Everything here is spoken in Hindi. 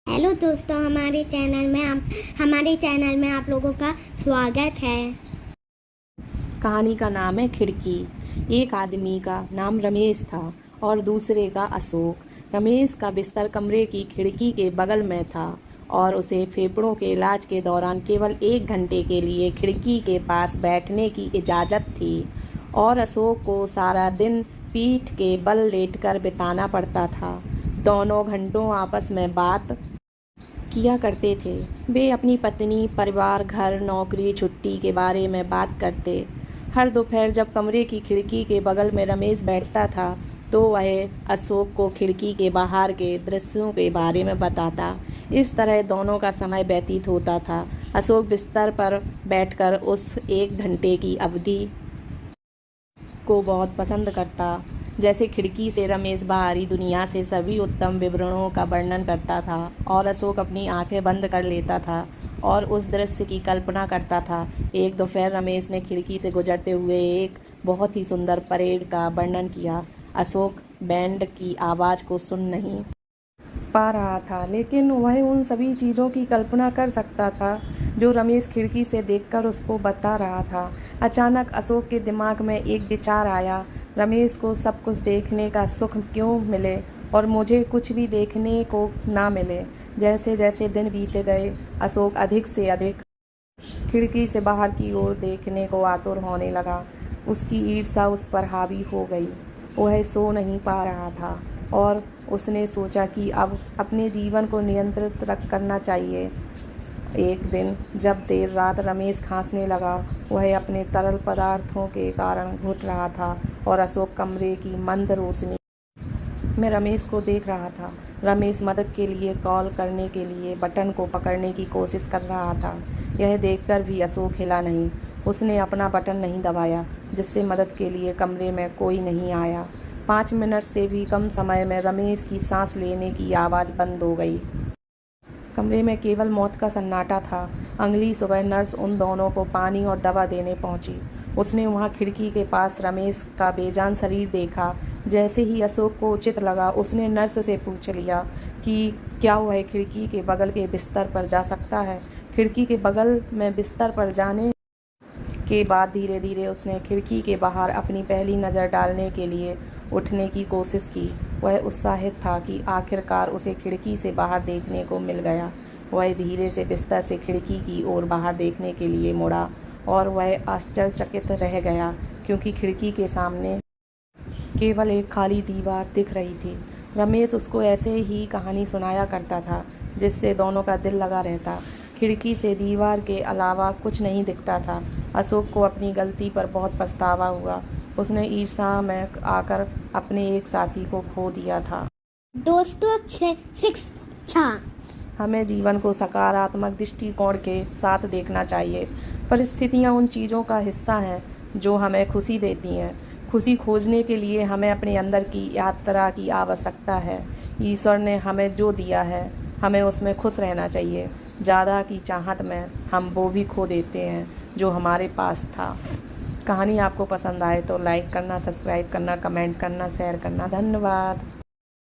हेलो दोस्तों, हमारे चैनल में आप लोगों का स्वागत है। कहानी का नाम है खिड़की। एक आदमी का नाम रमेश था और दूसरे का अशोक। रमेश का बिस्तर कमरे की खिड़की के बगल में था और उसे फेफड़ों के इलाज के दौरान केवल 1 घंटे के लिए खिड़की के पास बैठने की इजाज़त थी और अशोक को सारा दिन पीठ के बल लेटकर बिताना पड़ता था। दोनों घंटों आपस में बात किया करते थे। वे अपनी पत्नी, परिवार, घर, नौकरी, छुट्टी के बारे में बात करते। हर दोपहर जब कमरे की खिड़की के बगल में रमेश बैठता था तो वह अशोक को खिड़की के बाहर के दृश्यों के बारे में बताता। इस तरह दोनों का समय व्यतीत होता था। अशोक बिस्तर पर बैठकर उस 1 घंटे की अवधि को बहुत पसंद करता, जैसे खिड़की से रमेश बाहरी दुनिया से सभी उत्तम विवरणों का वर्णन करता था और अशोक अपनी आंखें बंद कर लेता था और उस दृश्य की कल्पना करता था। एक दोपहर रमेश ने खिड़की से गुजरते हुए एक बहुत ही सुंदर परेड का वर्णन किया। अशोक बैंड की आवाज़ को सुन नहीं पा रहा था, लेकिन वह उन सभी चीज़ों की कल्पना कर सकता था जो रमेश खिड़की से देखकर उसको बता रहा था। अचानक अशोक के दिमाग में एक विचार आया, रमेश को सब कुछ देखने का सुख क्यों मिले और मुझे कुछ भी देखने को ना मिले। जैसे जैसे दिन बीते गए अशोक अधिक से अधिक खिड़की से बाहर की ओर देखने को आतुर होने लगा। उसकी ईर्ष्या उस पर हावी हो गई। वह सो नहीं पा रहा था और उसने सोचा कि अब अपने जीवन को नियंत्रित करना चाहिए। एक दिन जब देर रात रमेश खांसने लगा, वह अपने तरल पदार्थों के कारण घुट रहा था और अशोक कमरे की मंद रोशनी में रमेश को देख रहा था। रमेश मदद के लिए कॉल करने के लिए बटन को पकड़ने की कोशिश कर रहा था। यह देखकर भी अशोक हिला नहीं। उसने अपना बटन नहीं दबाया, जिससे मदद के लिए कमरे में कोई नहीं आया। 5 मिनट से भी कम समय में रमेश की सांस लेने की आवाज़ बंद हो गई। कमरे में केवल मौत का सन्नाटा था। अगली सुबह नर्स उन दोनों को पानी और दवा देने पहुंची। उसने वहां खिड़की के पास रमेश का बेजान शरीर देखा। जैसे ही अशोक को उचित लगा, उसने नर्स से पूछ लिया कि क्या वह खिड़की के बगल के बिस्तर पर जा सकता है। खिड़की के बगल में बिस्तर पर जाने के बाद धीरे धीरे उसने खिड़की के बाहर अपनी पहली नज़र डालने के लिए उठने की कोशिश की। वह उत्साहित था कि आखिरकार उसे खिड़की से बाहर देखने को मिल गया। वह धीरे से बिस्तर से खिड़की की ओर बाहर देखने के लिए मुड़ा और वह आश्चर्यचकित रह गया, क्योंकि खिड़की के सामने केवल एक खाली दीवार दिख रही थी। रमेश उसको ऐसे ही कहानी सुनाया करता था, जिससे दोनों का दिल लगा रहता। खिड़की से दीवार के अलावा कुछ नहीं दिखता था। अशोक को अपनी गलती पर बहुत पछतावा हुआ। उसने ईर्ष्या में आकर अपने एक साथी को खो दिया था। दोस्तों, शिक्षा हमें जीवन को सकारात्मक दृष्टिकोण के साथ देखना चाहिए। परिस्थितियाँ उन चीज़ों का हिस्सा हैं जो हमें खुशी देती हैं। खुशी खोजने के लिए हमें अपने अंदर की यात्रा की आवश्यकता है। ईश्वर ने हमें जो दिया है, हमें उसमें खुश रहना चाहिए। ज़्यादा की चाहत में हम वो भी खो देते हैं जो हमारे पास था। कहानी आपको पसंद आए तो लाइक करना, सब्सक्राइब करना, कमेंट करना, शेयर करना। धन्यवाद।